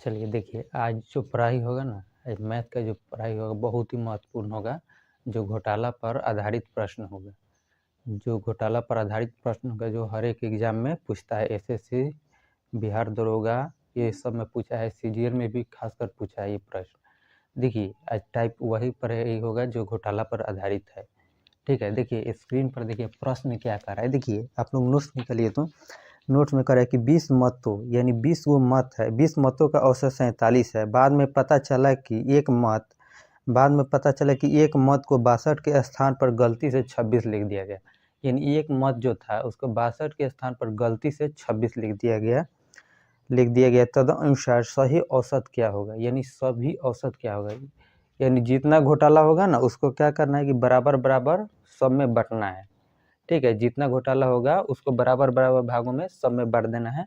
चलिए देखिए, आज जो पढ़ाई होगा ना, आज मैथ का जो पढ़ाई होगा बहुत ही महत्वपूर्ण होगा, जो घोटाला पर आधारित प्रश्न होगा। जो घोटाला पर आधारित प्रश्न होगा, जो हर एक एग्जाम में पूछता है, एसएससी, बिहार दरोगा, ये सब में पूछा है, सीजीएल में भी खासकर पूछा है ये प्रश्न। देखिए आज टाइप वही पर ही होगा जो घोटाला पर आधारित है। ठीक है, देखिए स्क्रीन पर देखिए प्रश्न क्या कर रहा है। देखिए आप लोग नोट्स निकालिए, तो नोट्स में कर रहा है कि 20 मतों यानी 20 वो मत है, 20 मतों का औसत 47 है। बाद में पता चला कि एक मत को 62 के स्थान पर गलती से 26 लिख दिया गया। यानी एक मत जो था उसको 62 के स्थान पर गलती से 26 लिख दिया गया। तदनुसार सही औसत क्या होगा, यानी सभी औसत क्या होगा। यानी जितना घोटाला होगा ना उसको क्या करना है कि बराबर बराबर सब में बंटना है। ठीक है, जितना घोटाला होगा उसको बराबर बराबर भागों में सब में बांट देना है।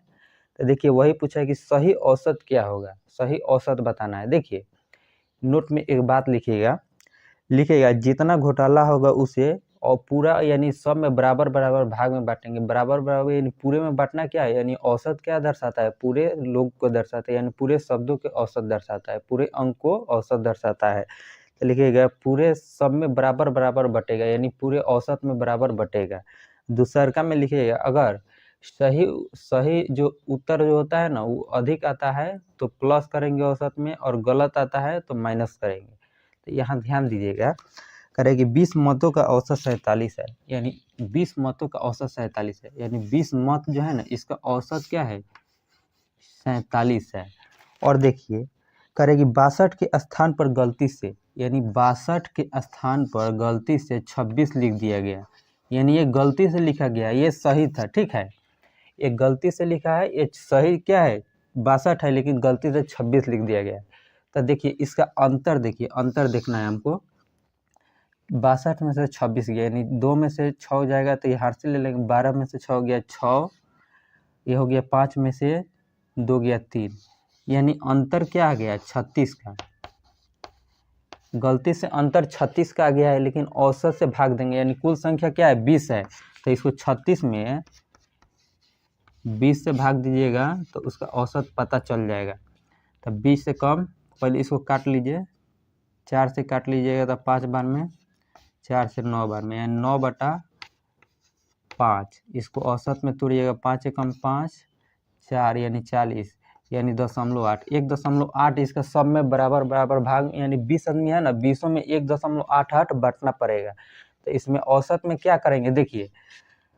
तो देखिए वही पूछा है कि सही औसत क्या होगा, सही औसत बताना है। देखिए नोट में एक बात लिखिएगा जितना घोटाला होगा उसे और पूरा यानी सब में बराबर बराबर भाग में बांटेंगे। बराबर बराबर यानी पूरे में बांटना क्या है, यानी औसत क्या दर्शाता है, पूरे लोग को दर्शाता है, यानी पूरे शब्दों के औसत दर्शाता है, पूरे अंक को औसत दर्शाता है। तो लिखिएगा पूरे सब में बराबर बराबर बटेगा, यानी पूरे औसत में बराबर बटेगा। दूसरका में लिखिएगा अगर सही जो उत्तर जो होता है ना वो अधिक आता है तो प्लस करेंगे औसत में, और गलत आता है तो माइनस करेंगे। तो यहाँ ध्यान दीजिएगा, करेगी 20 मतों का औसत 47 है, यानी 20 मतों का औसत 47 है, यानी 20 मत जो है ना इसका औसत क्या है, 47 है। और देखिए करेगी 62 के स्थान पर गलती से, यानी 62 के स्थान पर गलती से 26 लिख दिया गया। यानी ये गलती से लिखा गया, ये सही था। ठीक है, ये गलती से लिखा है, ये सही क्या है 62 है, लेकिन गलती से 26 लिख दिया गया। तो देखिए इसका अंतर, देखिए अंतर देखना है हमको। 62 में से 26 गया, यानी 2 में से 6 जाएगा तो ये हार से ले लेंगे। 12 में से 6 गया 6, ये हो गया 5 में से 2 गया 3, यानी अंतर क्या आ गया 36 का। गलती से अंतर 36 का आ गया है, लेकिन औसत से भाग देंगे, यानी कुल संख्या क्या है 20 है, तो इसको 36 में 20 से भाग दीजिएगा तो उसका औसत पता चल जाएगा। तो 20 से कम, पहले इसको काट लीजिए, 4 से काट लीजिएगा तो 5 बार में, 4 से 9 बार में, यानी 9/5। इसको औसत में तोड़िएगा, 5 से कम 5, 4 यानी 40, यानी 0.8। 1.8 इसका सब में बराबर बराबर भाग, यानी 20 आदमी है ना, 20 में 1.88 बांटना पड़ेगा। तो इसमें औसत में क्या करेंगे, देखिए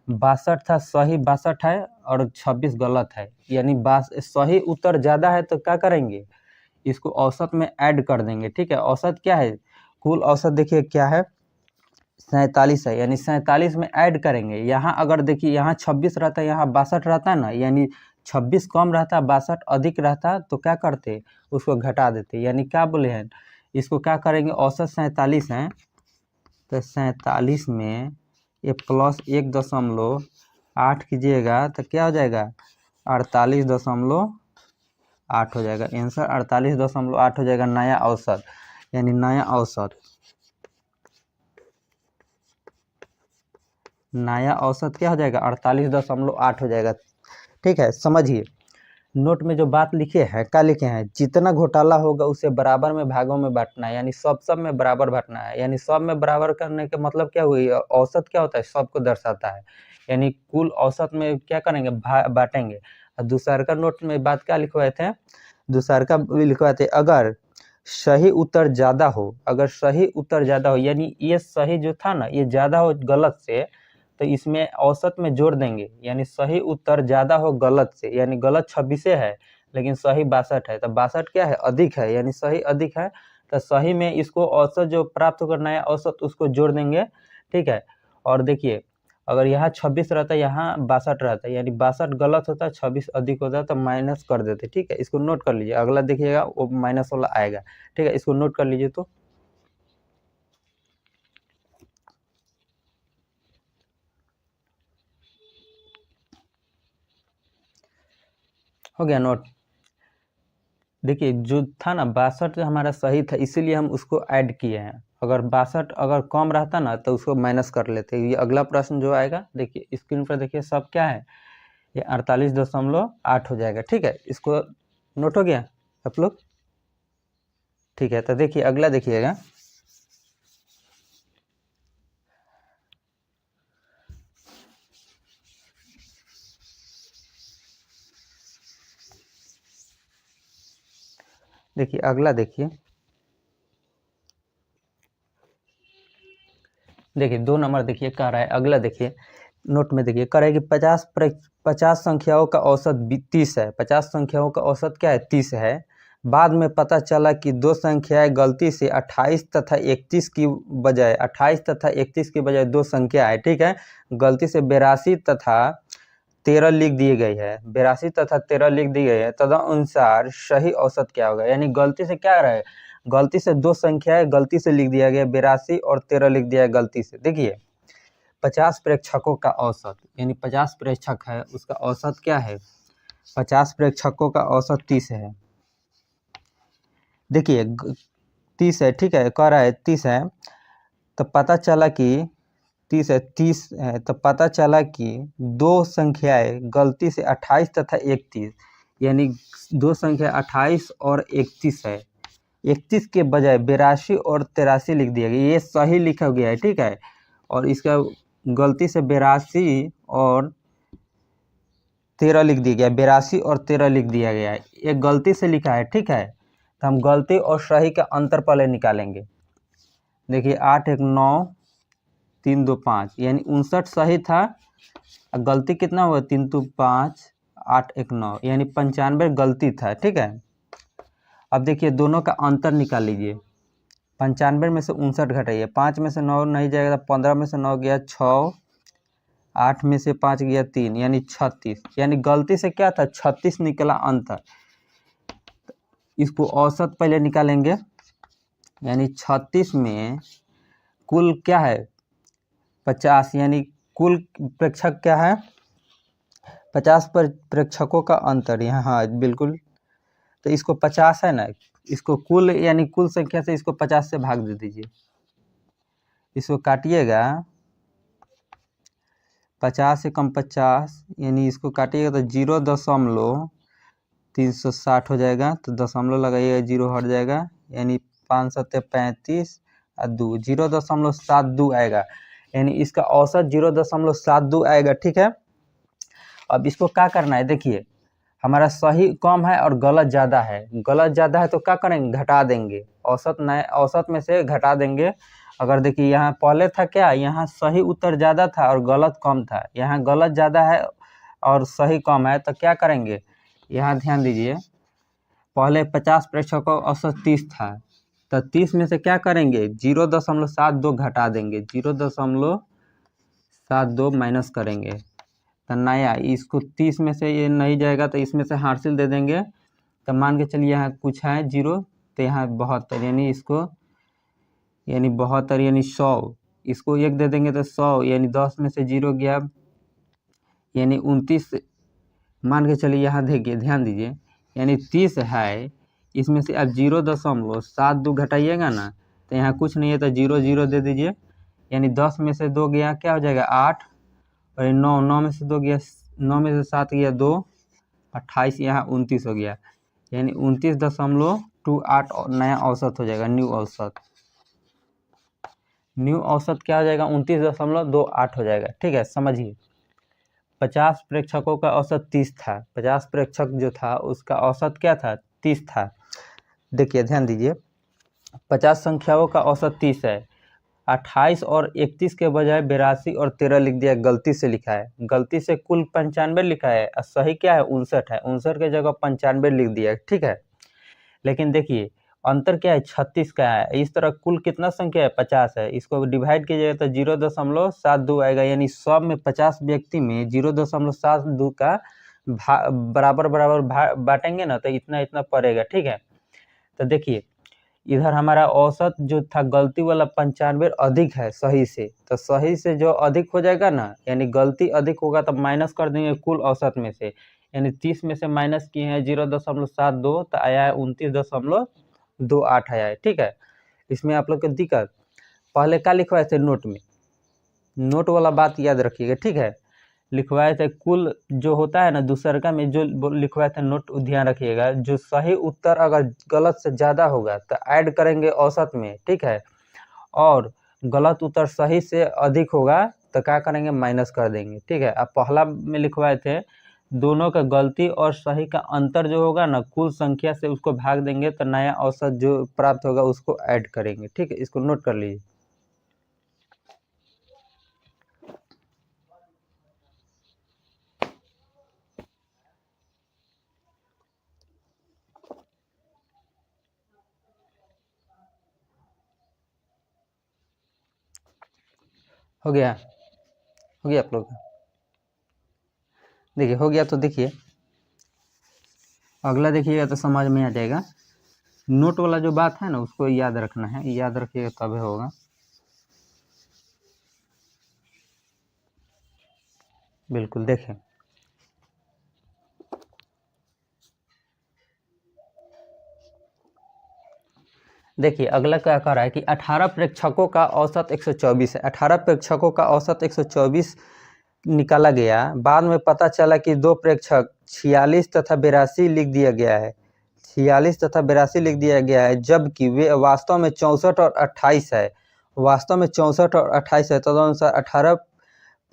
62 था, सही 62 है और 26 गलत है, यानी सही उत्तर ज़्यादा है तो क्या करेंगे, इसको औसत में ऐड कर देंगे। ठीक है, औसत क्या है, कुल औसत देखिए क्या है 47 है, यानी 47 में ऐड करेंगे। यहाँ अगर देखिए यहाँ 26 रहता है, यहाँ 62 रहता है ना, यानी 26 कम रहता 62 अधिक रहता तो क्या करते, उसको घटा देते। यानी क्या बोले हैं, इसको क्या करेंगे, औसत 47 है तो 47 में ये प्लस 1.8 कीजिएगा तो क्या हो जाएगा 48.8 हो जाएगा। आंसर 48.8 हो जाएगा, नया औसत। यानी नया औसत क्या हो जाएगा 48.8 हो जाएगा। ठीक है, समझिए नोट में जो बात लिखे हैं क्या लिखे हैं, जितना घोटाला होगा उसे बराबर में भागों में बांटना है, यानी सब में बराबर बांटना है। यानी सब में बराबर करने के मतलब क्या हुई, औसत क्या होता है सबको दर्शाता है, यानी कुल औसत में क्या करेंगे बांटेंगे। और दूसरा का नोट में बात क्या लिखवाए थे, दूसरा का लिखवाए थे अगर सही उत्तर ज़्यादा हो, यानी ये सही जो था ना ये ज़्यादा हो गलत से, तो इसमें औसत में जोड़ देंगे। यानी सही उत्तर ज़्यादा हो गलत से, यानी गलत 26 है लेकिन सही 62 है, तो 62 क्या है अधिक है, यानी सही अधिक है, तो सही में इसको औसत जो प्राप्त होकर नया औसत उसको जोड़ देंगे। ठीक है, और देखिए अगर यहाँ 26 रहता है यहाँ 62 रहता है, यानी 62 गलत होता है 26 अधिक होता है तो माइनस कर देते। ठीक है, इसको नोट कर लीजिए, अगला देखिएगा वो माइनस वाला आएगा। ठीक है, इसको नोट कर लीजिए। तो हो गया नोट। देखिए जो था ना 62 हमारा सही था, इसीलिए हम उसको ऐड किए हैं। अगर 62 अगर कम रहता ना तो उसको माइनस कर लेते। ये अगला प्रश्न जो आएगा देखिए स्क्रीन पर देखिए सब क्या है, ये 48.8 हो जाएगा। ठीक है, इसको नोट हो गया। आप लोग, ठीक है। तो देखिए अगला देखिएगा, देखिए अगला देखिए, देखिए 2 नंबर देखिए कह रहा है, अगला देखिए नोट में देखिए कह रहा है कि 50 संख्याओं का औसत 30 है। 50 संख्याओं का औसत क्या है? 30 है। बाद में पता चला कि 2 संख्याएं गलती से 28 तथा 31 की बजाय 28 तथा 31 की बजाय 2 संख्या है, ठीक है। गलती से 82 तथा 13 लिख दिए गई है, 82 तथा 13 लिख दी गई है। तदनुसार सही औसत क्या होगा? यानी गलती से क्या रहा है, गलती से 2 संख्याएं गलती से लिख दिया गया, 82 और 13 लिख दिया है गलती से। देखिए 50 प्रेक्षकों का औसत, यानी 50 प्रेक्षक है, उसका औसत क्या है? 50 प्रेक्षकों का औसत 30 है। देखिए 30 है, ठीक है, कह रहा है 30 है। तो पता चला कि 30 है, 30 है, तो पता चला कि 2 संख्याएं गलती से 28 तथा 31, यानी 2 संख्या 28 और 31 है। 31 के बजाय 82 और 83 लिख दिया गया, ये सही लिखा गया है, ठीक है। और इसका गलती से 82 और 13 लिख दिया गया, 82 और 13 लिख दिया गया है, ये गलती से लिखा है, ठीक है। तो हम गलती और सही का अंतर पहले निकालेंगे। देखिए 8 1 9 3 2 5, यानी 59 सही था, गलती कितना हुआ? 3 2 5 8 1 9, यानी 95 गलती था, ठीक है। अब देखिए दोनों का अंतर निकाल लीजिए। 95 में से 59 घटाइए, 5 में से 9 नहीं जाएगा तो 15 में से 9 गया 6, 8 में से 5 गया 3, यानी 36, यानी गलती से क्या था? 36 निकला अंतर। इसको औसत पहले निकालेंगे, यानी 36 में कुल क्या है? 50, यानी कुल प्रेक्षक क्या है? 50 पर प्रेक्षकों का अंतर यहाँ, हाँ बिल्कुल। तो इसको 50 है ना, इसको कुल यानी कुल संख्या से इसको 50 से भाग दे दीजिए। इसको काटिएगा, 50 से कम 50, यानी इसको काटिएगा तो 0.360 हो जाएगा। तो दशमलव लगाइएगा, 0 हट जाएगा, यानी 5 सत्ते 35 और 2, 0.72 आएगा, यानी इसका औसत 0.72 आएगा, ठीक है। अब इसको क्या करना है? देखिए हमारा सही कम है और गलत ज़्यादा है। गलत ज़्यादा है तो क्या करेंगे? घटा देंगे, औसत नए औसत में से घटा देंगे। अगर देखिए यहाँ पहले था क्या, यहाँ सही उत्तर ज़्यादा था और गलत कम था, यहाँ गलत ज़्यादा है और सही कम है, तो क्या करेंगे? यहाँ ध्यान दीजिए, पहले 50 प्रेक्षकों का औसत 30 था, तो 30 में से क्या करेंगे? 0.72 घटा देंगे, 0.72 माइनस करेंगे। तो नया इसको 30 में से ये नहीं जाएगा तो इसमें से हासिल दे देंगे। तो मान के चलिए यहाँ कुछ है 0, तो यहाँ 72, यानी इसको यानी 72 यानी 100, इसको 1 दे देंगे तो 100, यानी 10 में से 0 गया, यानी 29। मान के चलिए यहाँ देखिए, ध्यान दीजिए, यानी 30 है, इसमें से आप 0.72 घटाइएगा ना, तो यहाँ कुछ नहीं है तो 0 0 दे दीजिए, यानी 10 में से 2 गया, क्या हो जाएगा? 8, और 9, 9 में से 2 गया, 9 में से 7 गया 2, 28, यहाँ 29 हो गया, यानी 29.28 नया औसत हो जाएगा, न्यू औसत। न्यू औसत क्या हो जाएगा? 29.28 हो जाएगा, ठीक है, समझिए। 50 प्रेक्षकों का औसत 30 था, 50 प्रेक्षक जो था उसका औसत क्या था? 30 था। देखिए ध्यान दीजिए, 50 संख्याओं का औसत 30 है, 28 और 31 के बजाय 82 और 13 लिख दिया, गलती से लिखा है। गलती से कुल 95 लिखा है और सही क्या है? 59 है, 59 के जगह 95 लिख दिया, ठीक है। लेकिन देखिए अंतर क्या है? 36 का है। इस तरह कुल कितना संख्या है? 50 है, इसको डिवाइड कीजिएगा तो 0.72 आएगा, यानी सब में 50 व्यक्ति में 0.72 का बराबर बांटेंगे ना, तो इतना इतना पड़ेगा, ठीक है। तो देखिए इधर हमारा औसत जो था गलती वाला 95 अधिक है सही से, तो सही से जो अधिक हो जाएगा ना, यानी गलती अधिक होगा तो माइनस कर देंगे कुल औसत में से, यानी 30 में से माइनस किए हैं 0.72, तो आया है 29.28 आया है, ठीक है। इसमें आप लोग को दिक्कत पहले क्या लिखवाए थे नोट में, नोट वाला बात याद रखिएगा, ठीक है। लिखवाए थे, कुल जो होता है ना दूसरका में जो लिखवाए थे नोट ध्यान रखिएगा, जो सही उत्तर अगर गलत से ज़्यादा होगा तो ऐड करेंगे औसत में, ठीक है, और गलत उत्तर सही से अधिक होगा तो क्या करेंगे, माइनस कर देंगे, ठीक है। अब पहला में लिखवाए थे दोनों का गलती और सही का अंतर जो होगा ना कुल संख्या से उसको भाग देंगे तो नया औसत जो प्राप्त होगा उसको ऐड करेंगे, ठीक है, इसको नोट कर लीजिए। हो गया, हो गया आप लोग का? देखिए हो गया तो देखिए अगला देखिएगा तो समझ में आ जाएगा। नोट वाला जो बात है ना उसको याद रखना है, याद रखिएगा तभी होगा। बिल्कुल देखें, देखिए अगला क्या कर रहा है कि 18 प्रेक्षकों का औसत 124 है। 18 प्रेक्षकों का औसत 124 निकाला गया, बाद में पता चला कि दो प्रेक्षक 46 तथा 82 लिख दिया गया है, 46 तथा 82 लिख दिया गया है, जबकि वे वास्तव में 64 और 28 है, वास्तव में 64 और 28 है। तदनुसार 18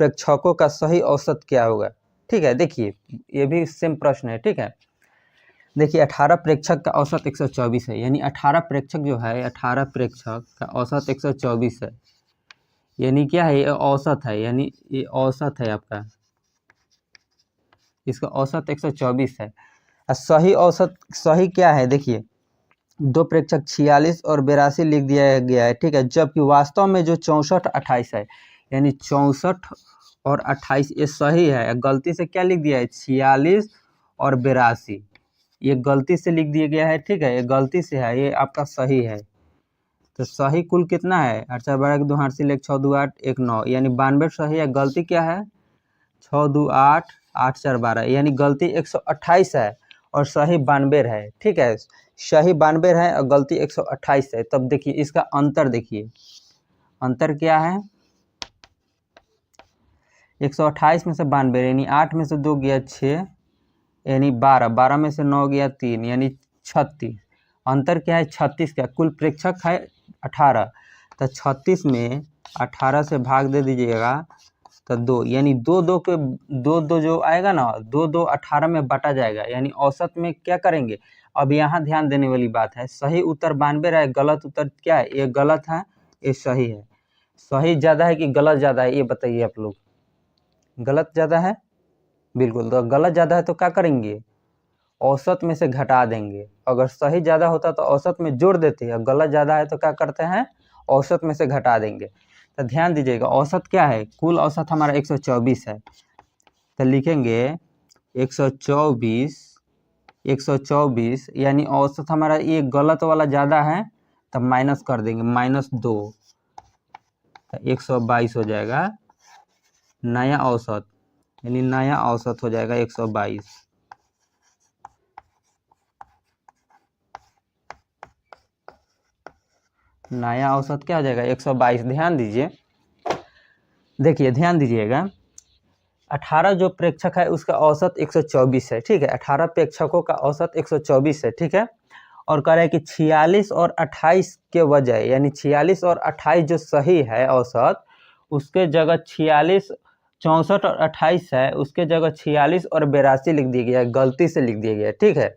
प्रेक्षकों का सही औसत क्या होगा, ठीक है। देखिए ये भी सेम प्रश्न है, ठीक है। देखिए 18 प्रेक्षक का औसत 124 है, यानी 18 प्रेक्षक जो है 18 प्रेक्षक का औसत 124 है, यानी क्या है, ये औसत है, यानी ये औसत है आपका, इसका औसत 124 है। सही औसत सही क्या है, देखिए दो प्रेक्षक 46 और 82 लिख दिया गया है, ठीक है, जबकि वास्तव में जो 64 28 है, यानी 64 और 28 ये सही है। गलती से क्या लिख दिया है, 46 और 82, ये गलती से लिख दिया गया है, ठीक है, ये गलती से है, ये आपका सही है। तो सही कुल कितना है, 8 4 12 2 8 1 6 2 8 1 9, यानी 92 सही है। गलती क्या है, 6 2 8 8 4 12, यानी गलती 128 है और सही 92 है, ठीक है, सही 92 है और गलती 128 है। तब देखिए इसका अंतर, देखिए अंतर क्या है, 128 में से 92, यानी 8 में से 2 गया 6, यानी 12, 12 में से 9 गया 3, यानी 36। अंतर क्या है, 36 का, कुल प्रेक्षक है 18, तो 36 में 18 से भाग दे दीजिएगा तो 2, यानी 2 2 के 2 2 जो आएगा ना 2 2 18 में बटा जाएगा, यानी औसत में क्या करेंगे। अब यहाँ ध्यान देने वाली बात है, सही उत्तर 92 रहा है, गलत उत्तर क्या है, ये गलत है ये सही है। सही ज़्यादा है कि गलत ज़्यादा है, ये बताइए आप लोग। गलत ज़्यादा है, बिल्कुल, तो गलत ज़्यादा है तो क्या करेंगे, औसत में से घटा देंगे। अगर सही ज़्यादा होता तो औसत में जोड़ देते हैं, गलत ज़्यादा है तो क्या करते हैं, औसत में से घटा देंगे। तो ध्यान दीजिएगा औसत क्या है, कुल औसत हमारा 124 है, तो लिखेंगे 124, 124, यानी औसत हमारा ये गलत वाला ज़्यादा है तो माइनस कर देंगे, -2, तो 122 हो जाएगा नया औसत, यानी नया औसत हो जाएगा 122। नया औसत क्या हो जाएगा, 122। ध्यान दीजिए, देखिए ध्यान दीजिएगा, 18 जो प्रेक्षक है उसका औसत 124 है, ठीक है, 18 प्रेक्षकों का औसत 124 है, ठीक है, और कह रहे हैं कि 46 और 28 के वजह, यानी 46 और 28 जो सही है औसत, उसके जगह 46, 64 और 28 है, उसके जगह 46 और 82 लिख दिया गया है, गलती से लिख दिया गया है, ठीक है।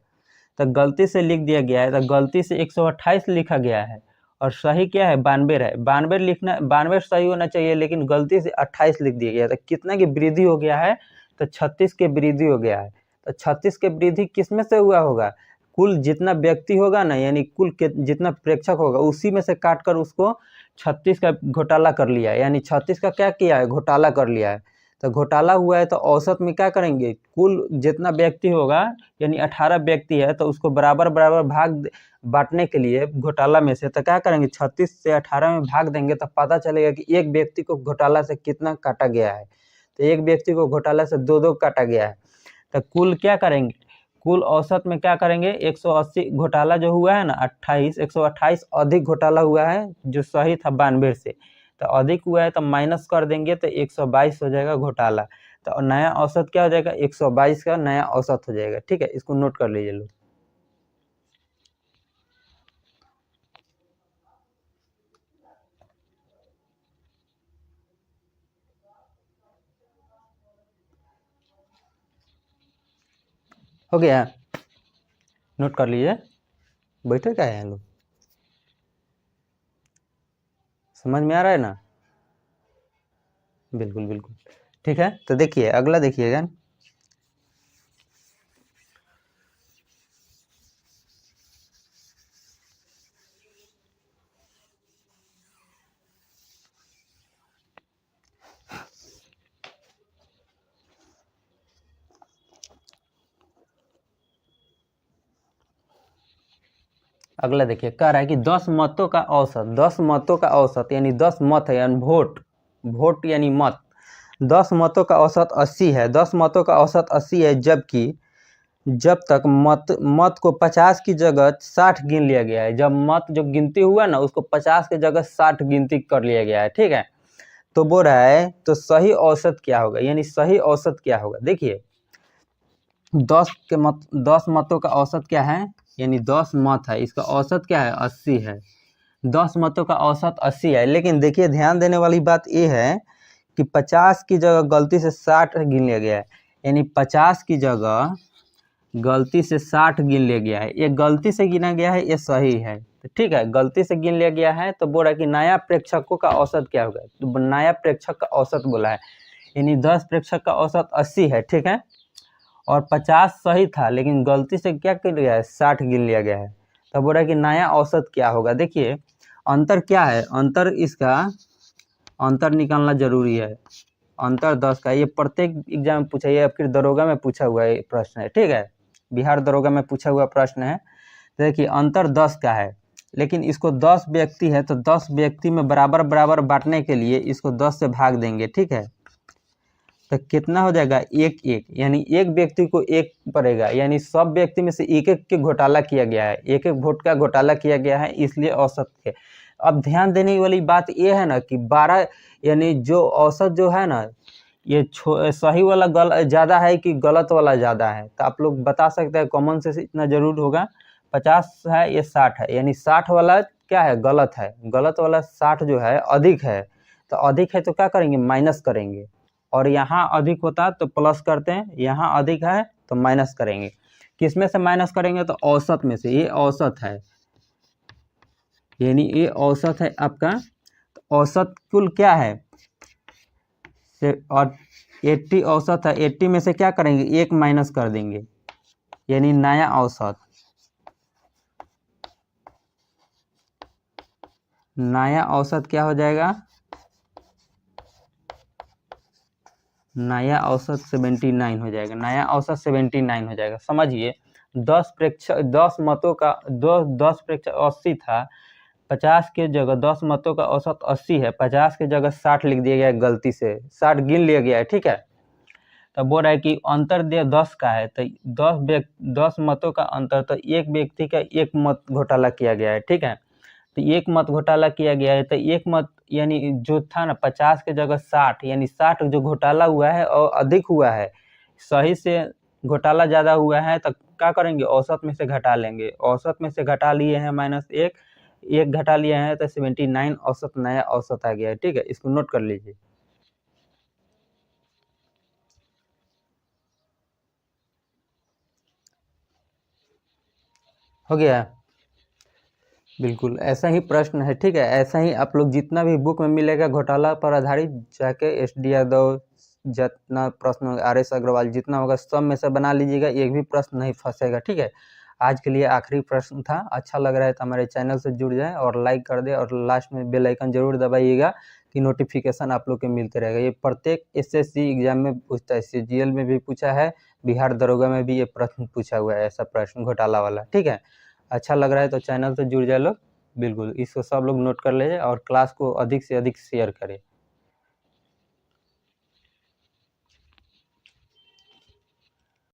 तो गलती से लिख दिया गया है, तो गलती से 128 लिखा गया है और सही क्या है, 92 है। 92 लिखना, 92 सही होना चाहिए, लेकिन गलती से 28 लिख दिया गया है, तो कितना की वृद्धि हो गया है, तो 36 के वृद्धि हो गया है। तो 36 के वृद्धि किस में से हुआ होगा, कुल जितना व्यक्ति होगा ना, यानी कुल जितना प्रेक्षक होगा उसी में से काट कर उसको 36 का घोटाला कर लिया है, यानी 36 का क्या किया है, घोटाला कर लिया है। तो घोटाला हुआ है तो औसत में क्या करेंगे, कुल जितना व्यक्ति होगा, यानी 18 व्यक्ति है तो उसको बराबर बराबर भाग बांटने के लिए घोटाला में से, तो क्या करेंगे 36 से 18 में भाग देंगे तो पता चलेगा कि एक व्यक्ति को घोटाला से कितना काटा गया है। तो एक व्यक्ति को घोटाला से 2 2 काटा गया है, तो कुल क्या करेंगे, कुल औसत में क्या करेंगे, 180 घोटाला जो हुआ है ना 28, 128 अधिक घोटाला हुआ है जो सही था 92 से, तो अधिक हुआ है तो माइनस कर देंगे तो 122 हो जाएगा घोटाला। तो नया औसत क्या हो जाएगा, 122 का नया औसत हो जाएगा। ठीक है, इसको नोट कर लीजिए लोग। हो गया, नोट कर लीजिए। बैठे क्या है लोग, समझ में आ रहा है ना? बिल्कुल बिल्कुल, ठीक है। तो देखिए अगला देखिएगा, अगला देखिए, कह रहा है कि 10 मतों का औसत, 10 मतों का औसत यानी 10 मत है यानी वोट, वोट यानी मत, 10 मतों का औसत 80 है, 10 मतों का औसत 80 है, जबकि जब तक मत को 50 की जगह 60 गिन लिया गया है। जब मत जो गिनती हुआ ना उसको 50 की जगह 60 गिनती कर लिया गया है। ठीक है, तो बोल रहा है तो सही औसत क्या होगा, यानी सही औसत क्या होगा। देखिए 10 मतों का औसत क्या है, यानी 10 मत है, इसका औसत क्या है, 80 है। 10 मतों का औसत 80 है, लेकिन देखिए ध्यान देने वाली बात यह है कि 50 की जगह गलती से 60 गिन लिया गया है, यानी 50 की जगह गलती से 60 गिन लिया गया है। ये गलती से गिना गया है, ये सही है। तो ठीक है, गलती से गिन लिया गया है, तो बोल रहा है कि नया प्रेक्षकों का औसत क्या होगा, तो नया प्रेक्षक का औसत बोला है, यानी 10 प्रेक्षक का औसत 80 है। ठीक है, और 50 सही था, लेकिन गलती से क्या कर लिया है, 60 गिन लिया गया है। तो बोल रहा है कि नया औसत क्या होगा। देखिए अंतर क्या है, अंतर, इसका अंतर निकालना जरूरी है। अंतर 10 का, ये प्रत्येक एग्जाम में पूछा, ये फिर दरोगा में पूछा हुआ है प्रश्न है। ठीक है, बिहार दरोगा में पूछा हुआ प्रश्न है। तो देखिए अंतर 10 का है, लेकिन इसको 10 व्यक्ति है, तो 10 व्यक्ति में बराबर बराबर बांटने के लिए इसको 10 से भाग देंगे। ठीक है, तो कितना हो जाएगा, एक एक, यानी एक व्यक्ति को एक पड़ेगा, यानी सब व्यक्ति में से एक एक के घोटाला किया गया है, एक एक वोट का घोटाला किया गया है, इसलिए औसत के। अब ध्यान देने वाली बात यह है ना कि 12, यानी जो औसत जो है ना, ये सही वाला ज़्यादा है कि गलत वाला ज़्यादा है, तो आप लोग बता सकते हैं, कॉमन सेंस इतना जरूर होगा। 50 है, ये 60 है, यानी 60 वाला क्या है, गलत है, गलत वाला 60 जो है अधिक है। तो अधिक है तो क्या करेंगे, माइनस करेंगे, और यहाँ अधिक होता तो प्लस करते हैं, यहाँ अधिक है तो माइनस करेंगे। किस में से माइनस करेंगे, तो औसत में से। ये औसत है, यानी ये औसत है आपका। तो औसत कुल क्या है, और 80 औसत है, 80 में से क्या करेंगे, एक माइनस कर देंगे, यानी नया औसत। नया औसत क्या हो जाएगा, नया औसत 79 हो जाएगा, नया औसत 79 हो जाएगा। समझिए 10 मतों का 10 प्रेक्षक 80 था, 50 के जगह 10 मतों का औसत 80 है, 50 की जगह 60 लिख दिया गया है, गलती से 60 गिन लिया गया है। ठीक है, तो बोल रहा है कि अंतर दे 10 का है, तो 10 मतों का अंतर, तो एक व्यक्ति का एक मत घोटाला किया गया है। ठीक है, तो एक मत घोटाला किया गया है, तो एक मत यानी जो था ना 50 के जगह 60, यानी 60 जो घोटाला हुआ है और अधिक हुआ है, सही से घोटाला ज़्यादा हुआ है, तो क्या करेंगे, औसत में से घटा लेंगे। औसत में से घटा लिए हैं -1, एक घटा लिए हैं, तो 79 औसत, नया औसत आ गया है। ठीक है, इसको नोट कर लीजिए। हो गया, बिल्कुल ऐसा ही प्रश्न है। ठीक है, ऐसा ही आप लोग जितना भी बुक में मिलेगा घोटाला पर आधारित, जाके SD यादव जितना प्रश्न, RS अग्रवाल जितना होगा सब में से बना लीजिएगा, एक भी प्रश्न नहीं फंसेगा। ठीक है, आज के लिए आखिरी प्रश्न था। अच्छा लग रहा है तो हमारे चैनल से जुड़ जाए और लाइक कर दे, और लास्ट में बेल आइकन जरूर दबाइएगा कि नोटिफिकेशन आप लोग के मिलते रहेगा। ये प्रत्येक SSC एग्जाम में पूछता है, CGL में भी पूछा है, बिहार दरोगा में भी ये प्रश्न पूछा हुआ है, ऐसा प्रश्न घोटाला वाला। ठीक है, अच्छा लग रहा है तो चैनल से जुड़ जाए लोग, बिल्कुल इसको सब लोग नोट कर लीजिए, और क्लास को अधिक से अधिक शेयर करें।